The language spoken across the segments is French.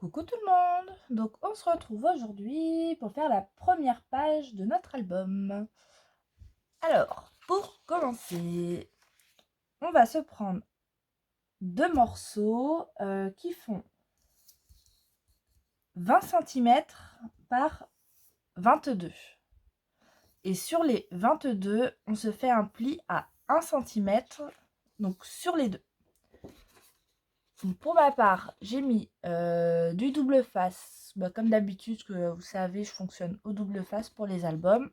Coucou tout le monde! Donc on se retrouve aujourd'hui pour faire la première page de notre album. Alors, pour commencer, on va se prendre deux morceaux qui font 20 cm par 22. Et sur les 22, on se fait un pli à 1 cm, donc sur les deux. Donc pour ma part, j'ai mis du double face. Comme d'habitude, que vous savez, je fonctionne au double face pour les albums.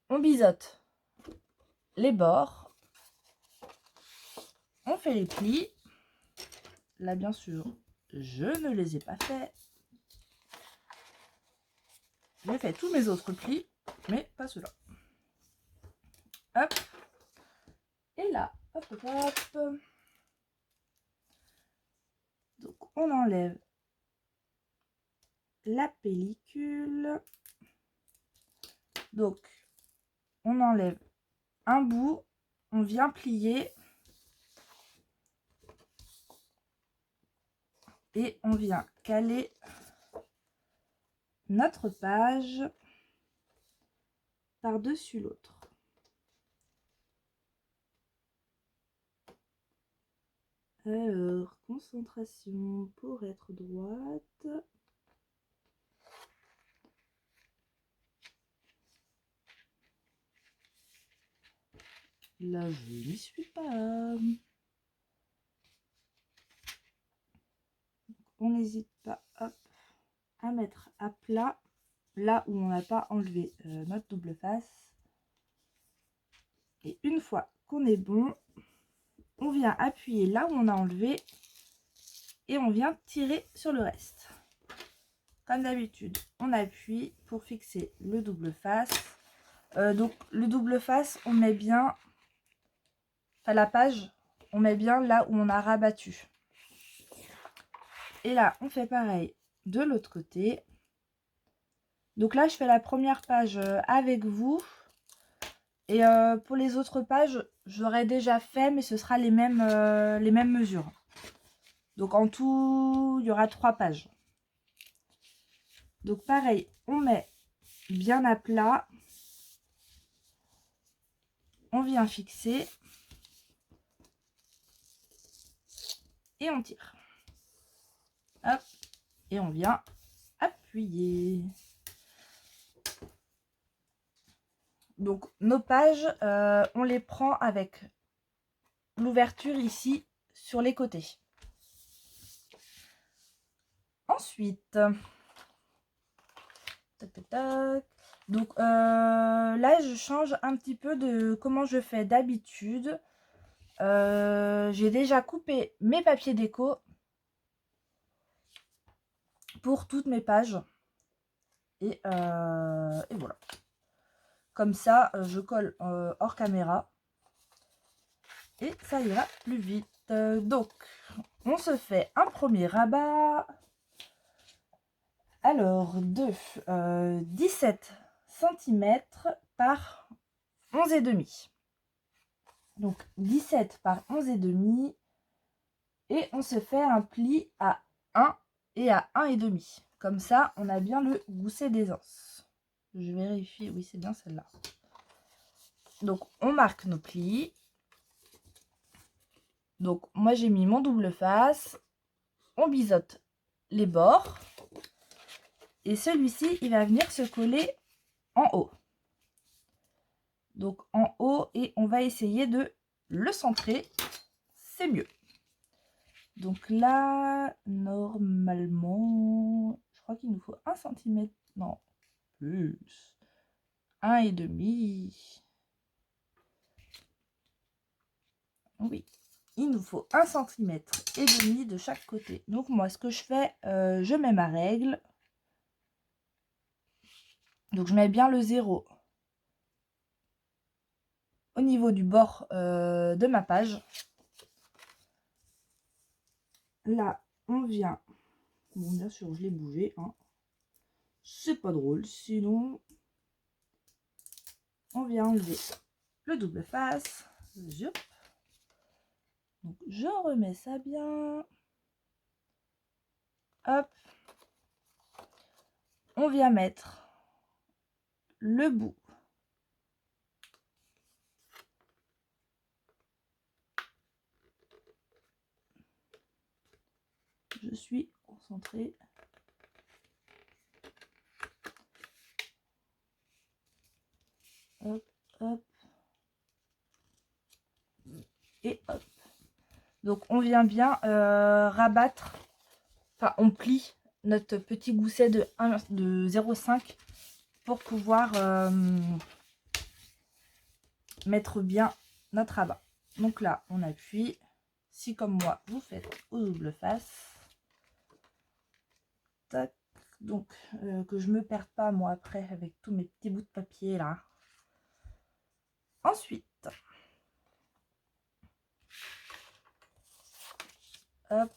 On biseaute les bords. On fait les plis. Là, bien sûr, je ne les ai pas faits. J'ai fait tous mes autres plis, mais pas ceux-là. Hop. Et là, hop, hop, hop. Donc, on enlève la pellicule. Donc, on enlève un bout. On vient plier. Et on vient caler notre page par-dessus l'autre. Alors, concentration pour être droite. Là, je n'y suis pas. On n'hésite pas, hop, à mettre à plat là où on n'a pas enlevé notre double face. Et une fois qu'on est bon, on vient appuyer là où on a enlevé et on vient tirer sur le reste. Comme d'habitude, on appuie pour fixer le double face. Donc le double face, on met bien, enfin la page, on met bien là où on a rabattu. Et là, on fait pareil de l'autre côté. Donc là, je fais la première page avec vous. Et pour les autres pages, j'aurais déjà fait, mais ce sera les mêmes mesures. Donc en tout, il y aura 3 pages. Donc pareil, on met bien à plat. On vient fixer. Et on tire. Hop. Et on vient appuyer. Donc nos pages, on les prend avec l'ouverture ici sur les côtés. Ensuite, tac, tac, tac. Donc là, je change un petit peu de comment je fais d'habitude. J'ai déjà coupé mes papiers déco pour toutes mes pages. Et voilà. Comme ça, je colle hors caméra. Et ça ira plus vite. Donc, on se fait un premier rabat. Alors, de 17 cm par 11,5. Donc, 17 par 11,5. Et on se fait un pli à 1 et à 1,5. Comme ça, on a bien le gousset des anses. Je vérifie, oui, c'est bien celle-là. Donc, on marque nos plis. Donc, moi, j'ai mis mon double face. On biseaute les bords. Et celui-ci, il va venir se coller en haut. Donc, en haut, et on va essayer de le centrer. C'est mieux. Donc là, normalement, je crois qu'il nous faut 1 cm. Non, plus. 1,5. Oui, il nous faut 1,5 cm de chaque côté. Donc moi, ce que je fais, je mets ma règle. Donc je mets bien le 0 au niveau du bord de ma page. Là, on vient. Bon, bien sûr, je l'ai bougé. Hein. C'est pas drôle. Sinon, on vient enlever le double face. Donc, je remets ça bien. Hop. On vient mettre le bout je suis concentrée. Hop, hop. Et hop. Donc on vient bien rabattre, enfin on plie notre petit gousset de 0,5 pour pouvoir mettre bien notre rabat. Donc là on appuie. Si comme moi vous faites au double face. Tac. Donc que je me perde pas moi après avec tous mes petits bouts de papier là. Ensuite, hop,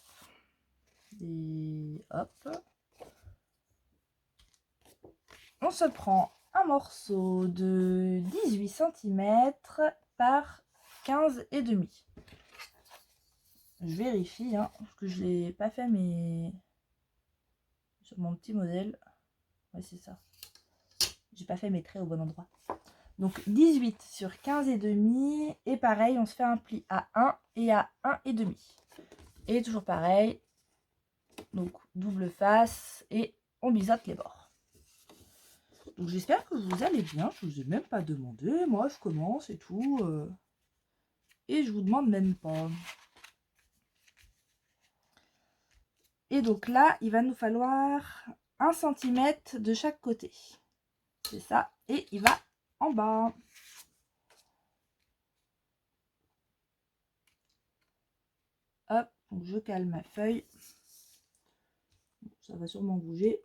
et hop, on se prend un morceau de 18 cm par 15,5. Je vérifie, hein, parce que je l'ai pas fait, mais sur mon petit modèle, ouais c'est ça. J'ai pas fait mes traits au bon endroit. Donc 18 sur 15,5 et pareil, on se fait un pli à 1 et à 1,5. Et toujours pareil, donc double face et on biseaute les bords. Donc j'espère que vous allez bien, je vous ai même pas demandé, moi je commence et tout. Et je vous demande même pas. Et donc là, il va nous falloir 1 cm de chaque côté. C'est ça, et il va en bas. Hop, donc je cale ma feuille. Ça va sûrement bouger.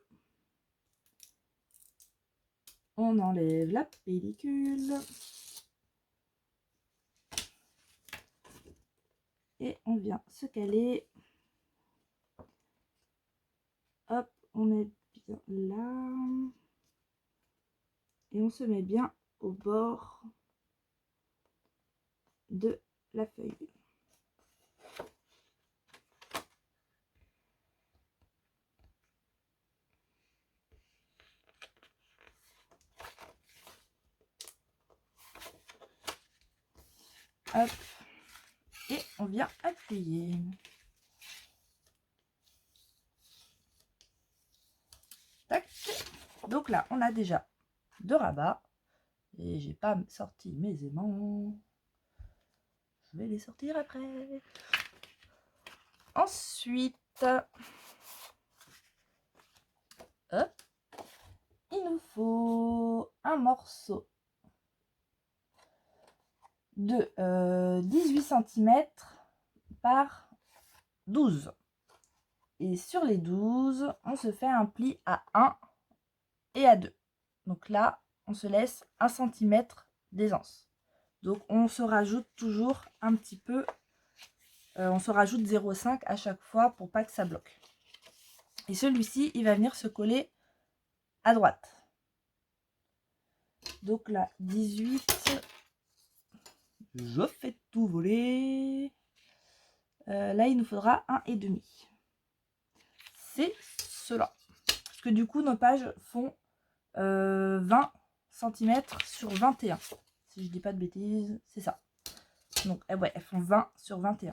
On enlève la pellicule. Et on vient se caler. Hop, on est bien là. Et on se met bien au bord de la feuille. Hop. Et on vient appuyer. Tac. Donc là, on a déjà 2 rabats. Et j'ai pas sorti mes aimants. Je vais les sortir après. Ensuite, hop, il nous faut un morceau de 18 cm par 12. Et sur les 12, on se fait un pli à 1 et à 2. Donc là, on se laisse 1 cm d'aisance. Donc on se rajoute toujours un petit peu, on se rajoute 0,5 à chaque fois pour pas que ça bloque. Et celui-ci, il va venir se coller à droite. Donc là, 18, je fais tout voler. Là, il nous faudra 1,5. C'est cela. Parce que du coup, nos pages font 20 cm sur 21. Si je dis pas de bêtises, c'est ça. Donc, ouais, elles font 20 sur 21.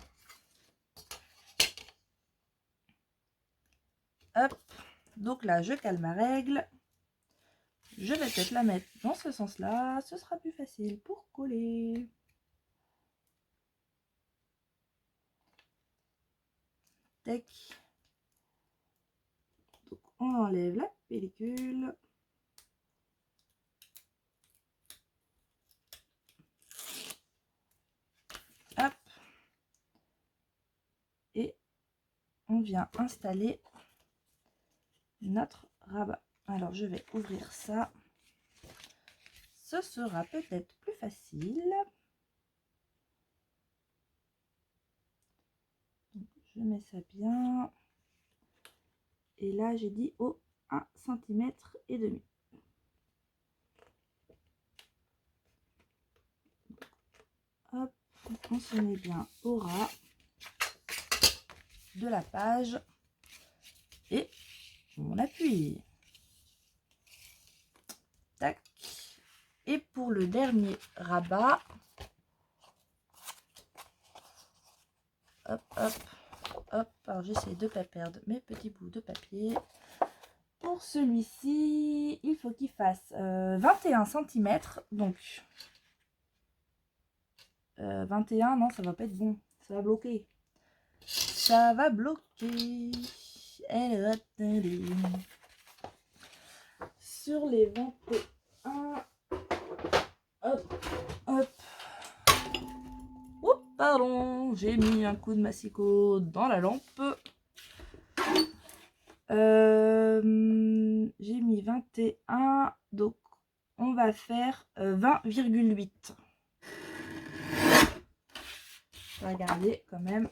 Hop. Donc là, je cale ma règle. Je vais peut-être la mettre dans ce sens-là. Ce sera plus facile pour coller. Tac. Donc, on enlève la pellicule. Hop. Et on vient installer notre rabat. Alors, je vais ouvrir ça. Ce sera peut-être plus facile. Donc, je mets ça bien. Et là, j'ai dit au 1 cm et demi. Hop, on se met bien au ras de la page. Et on appuie. Tac. Et pour le dernier rabat, hop, hop, hop. Alors j'essaie de ne pas perdre mes petits bouts de papier. Pour celui-ci, il faut qu'il fasse 21 cm. Donc 21, non, ça va pas être bon. Ça va bloquer. Ça va bloquer. Sur les 21. Hop, hop. Oups, pardon, j'ai mis un coup de massicot dans la lampe. J'ai mis 21, donc on va faire 20,8. On va regarder quand même.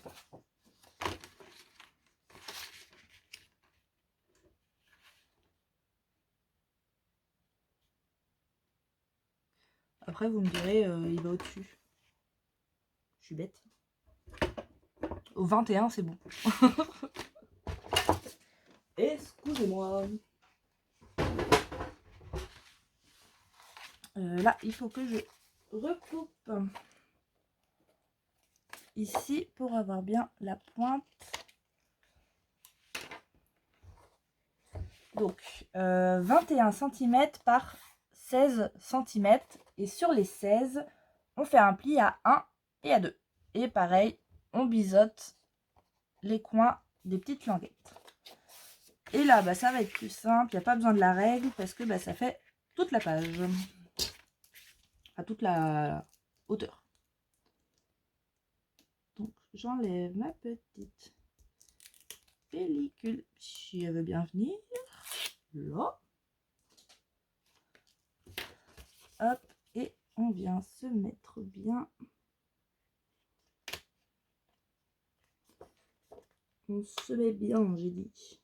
Après, vous me direz, il va au-dessus. Je suis bête. Au 21, c'est bon. Excusez-moi. Là, il faut que je recoupe ici pour avoir bien la pointe. Donc, 21 cm par 16 cm. Et sur les 16, on fait un pli à 1 et à 2. Et pareil, on biseaute les coins des petites languettes. Et là, bah, ça va être plus simple. Il n'y a pas besoin de la règle parce que bah, ça fait toute la page. À toute la hauteur. Donc, j'enlève ma petite pellicule. Si elle veut bien venir. Là. Hop. Et on vient se mettre bien. On se met bien, j'ai dit.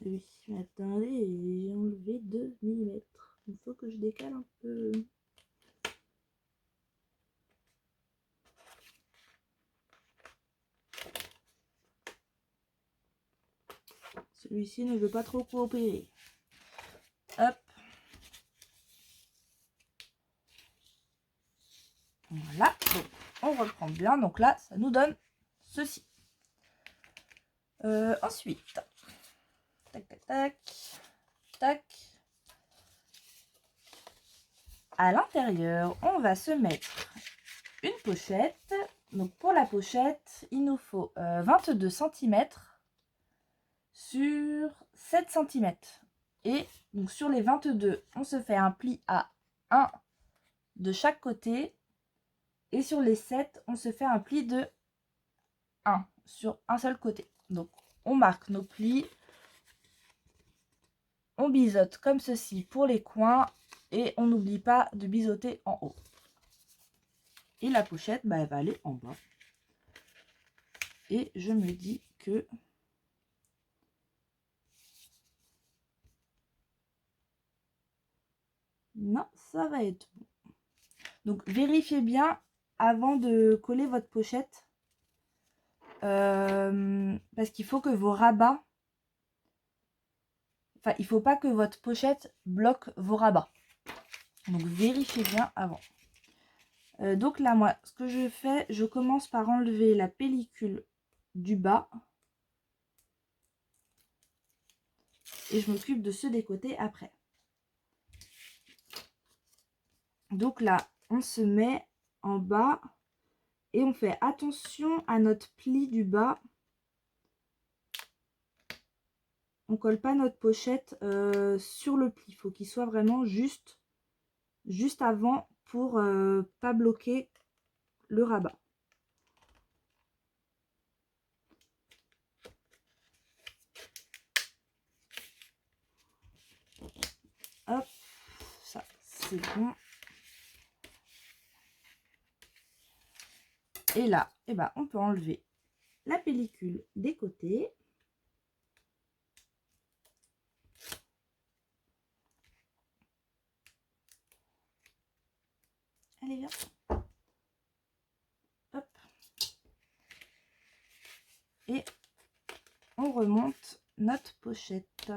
Oui, attendez, j'ai enlevé 2 mm. Il faut que je décale un peu. Celui-ci ne veut pas trop coopérer. Hop. Voilà. Donc, on reprend bien. Donc là, ça nous donne ceci. Ensuite, tac, tac, tac, tac. À l'intérieur, on va se mettre une pochette. Donc pour la pochette, il nous faut 22 cm sur 7 cm. Et donc sur les 22, on se fait un pli à 1 de chaque côté. Et sur les 7, on se fait un pli de 1 sur un seul côté. Donc on marque nos plis. On biseaute comme ceci pour les coins. Et on n'oublie pas de biseauter en haut. Et la pochette, bah, elle va aller en bas. Et je me dis que non, ça va être bon. Donc, vérifiez bien avant de coller votre pochette. Parce qu'il faut que vos rabats... Enfin, il ne faut pas que votre pochette bloque vos rabats. Donc, vérifiez bien avant. Donc là, moi, ce que je fais, je commence par enlever la pellicule du bas. Et je m'occupe de ceux des côtés après. Donc là, on se met en bas. Et on fait attention à notre pli du bas. On colle pas notre pochette sur le pli. Il faut qu'il soit vraiment juste avant pour pas bloquer le rabat. Hop, ça c'est bon. Et là, eh ben, on peut enlever la pellicule des côtés. Allez, viens. Hop. remonte notre pochette.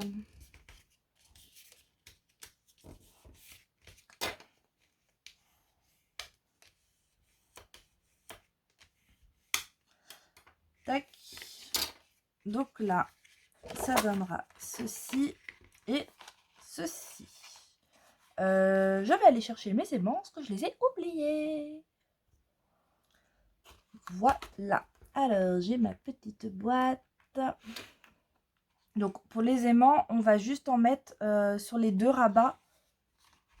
Tac. Donc là, ça donnera ceci et ceci. Je vais aller chercher mes aimants parce que je les ai oubliés. Voilà. Alors, j'ai ma petite boîte. Donc, pour les aimants, on va juste en mettre sur les deux rabats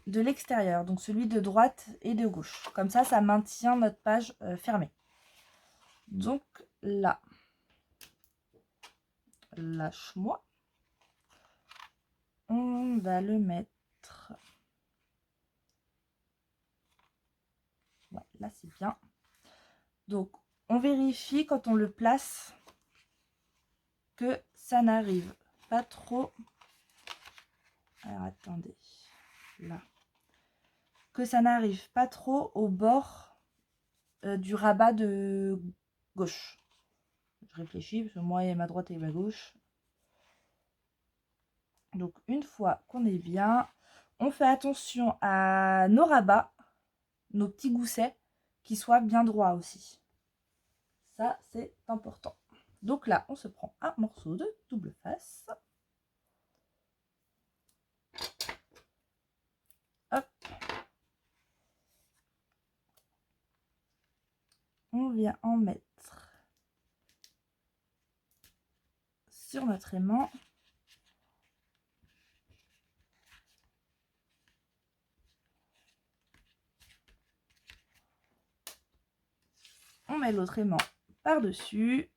de l'extérieur. Donc, celui de droite et de gauche. Comme ça, ça maintient notre page fermée. Donc, là, lâche-moi. On va le mettre. Ouais, là, c'est bien. Donc, on vérifie quand on le place que ça n'arrive pas trop. Alors, attendez. Là. Que ça n'arrive pas trop au bord du rabat de gauche. Je réfléchis parce que moi, il y a ma droite et ma gauche. Donc, une fois qu'on est bien, on fait attention à nos rabats, nos petits goussets, qui soient bien droits aussi. Ça, c'est important. Donc là, on se prend un morceau de double face. Hop. On vient en mettre sur notre aimant. On met l'autre aimant par-dessus.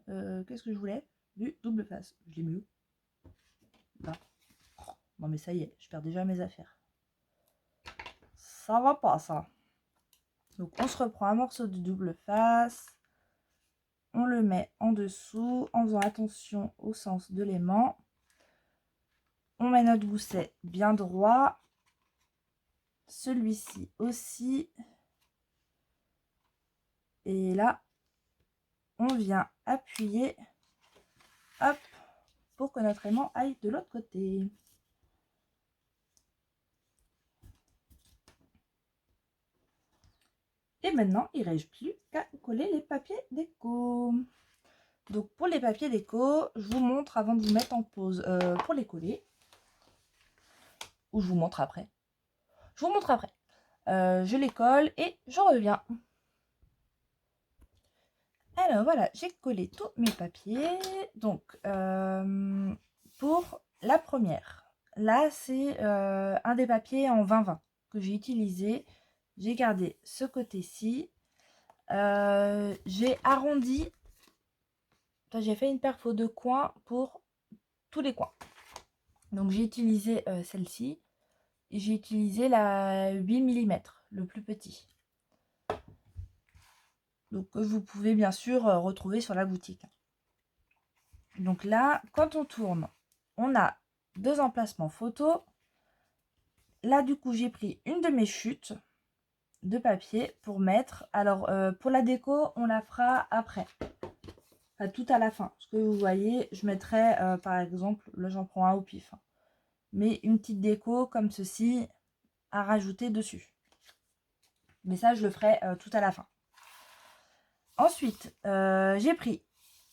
Qu'est-ce que je voulais? Du double face. Je l'ai mis où? Là. Non mais ça y est, je perds déjà mes affaires. Ça va pas ça. Donc on se reprend un morceau de double face. On le met en dessous en faisant attention au sens de l'aimant. On met notre gousset bien droit. Celui-ci aussi. Et là, on vient appuyer, hop, pour que notre aimant aille de l'autre côté. Et maintenant, il ne reste plus qu'à coller les papiers déco. Donc pour les papiers déco, je vous montre avant de vous mettre en pause pour les coller. Ou je vous montre après. Je vous montre après. Je les colle et je reviens. Alors voilà, j'ai collé tous mes papiers. Donc pour la première, là c'est un des papiers en 20-20 que j'ai utilisé. J'ai gardé ce côté-ci. J'ai arrondi. J'ai fait une perfo de coin pour tous les coins. Donc j'ai utilisé celle-ci. Et j'ai utilisé la 8 mm, le plus petit. Donc vous pouvez bien sûr retrouver sur la boutique. Donc là, quand on tourne, on a deux emplacements photo. Là, du coup, j'ai pris une de mes chutes de papier pour mettre. Alors, pour la déco, on la fera après. Enfin, tout à la fin. Parce que vous voyez, je mettrai, par exemple, là, j'en prends un au pif. Hein, mais une petite déco comme ceci à rajouter dessus. Mais ça, je le ferai tout à la fin. Ensuite, j'ai pris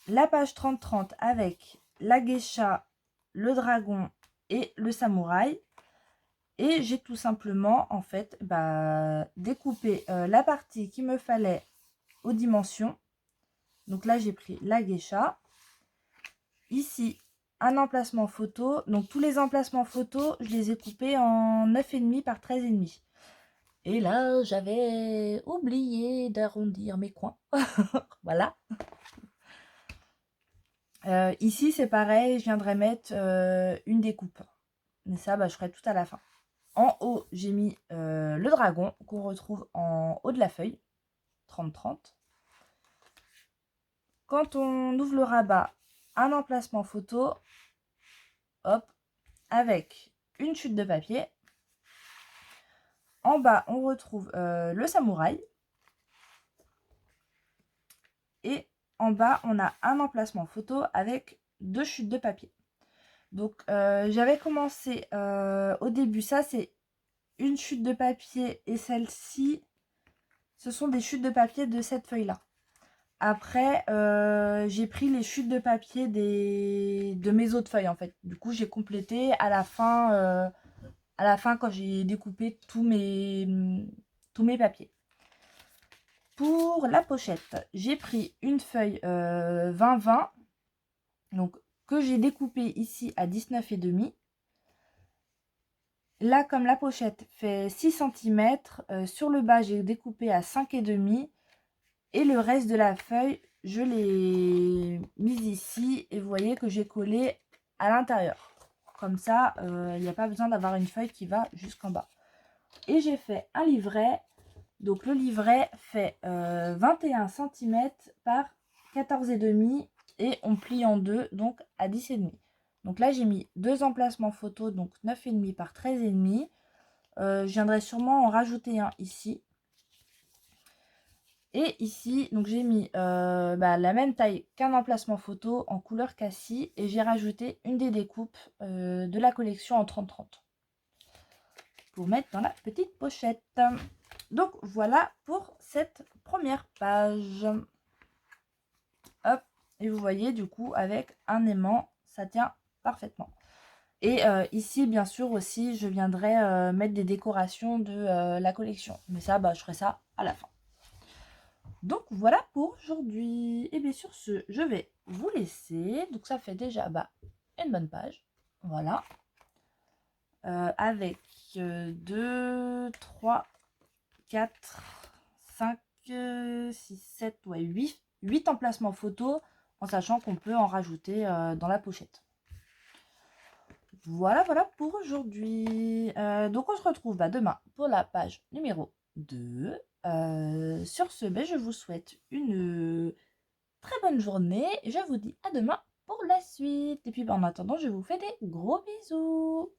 la page 30-30 avec la geisha, le dragon et le samouraï. Et j'ai tout simplement, en fait, découpé la partie qu'il me fallait aux dimensions. Donc là, j'ai pris la geisha. Ici, un emplacement photo. Donc tous les emplacements photo, je les ai coupés en 9,5 par 13,5. Et là, j'avais oublié d'arrondir mes coins. Voilà. Ici, c'est pareil, je viendrai mettre une découpe. Mais ça, je ferai tout à la fin. En haut, j'ai mis le dragon qu'on retrouve en haut de la feuille. 30-30. Quand on ouvre le rabat, un emplacement photo. Hop. Avec une chute de papier. En bas, on retrouve le samouraï. et en bas, on a un emplacement photo avec 2 chutes de papier. Donc, j'avais commencé au début, ça c'est une chute de papier et celle-ci, ce sont des chutes de papier de cette feuille-là. Après, j'ai pris les chutes de papier de mes autres feuilles en fait. Du coup, j'ai complété à la fin quand j'ai découpé tous mes papiers. Pour la pochette, j'ai pris une feuille 20-20, donc que j'ai découpée ici à 19,5. Là, comme la pochette fait 6 cm, sur le bas, j'ai découpé à 5,5 et le reste de la feuille, je l'ai mise ici et vous voyez que j'ai collé à l'intérieur. Comme ça, il n'y a pas besoin d'avoir une feuille qui va jusqu'en bas. Et j'ai fait un livret. Donc le livret fait 21 cm par 14,5 et on plie en deux, donc à 10,5. Donc là, j'ai mis 2 emplacements photos, donc 9,5 par 13,5. Je viendrai sûrement en rajouter un ici. Et ici, donc j'ai mis la même taille qu'un emplacement photo en couleur cassis. Et j'ai rajouté une des découpes de la collection en 30-30. Pour mettre dans la petite pochette. Donc voilà pour cette première page. Hop, et vous voyez du coup avec un aimant, ça tient parfaitement. Et ici, bien sûr, aussi, je viendrai mettre des décorations de la collection. Mais ça, je ferai ça à la fin. Donc, voilà pour aujourd'hui. Et bien sur ce, je vais vous laisser. Donc, ça fait déjà une bonne page. Voilà. Avec 2, 3, 4, 5, 6, 7, 8 emplacements photos. En sachant qu'on peut en rajouter dans la pochette. Voilà pour aujourd'hui. Donc on se retrouve demain pour la page numéro 2. Sur ce, je vous souhaite une très bonne journée. Et je vous dis à demain pour la suite. Et puis en attendant, je vous fais des gros bisous.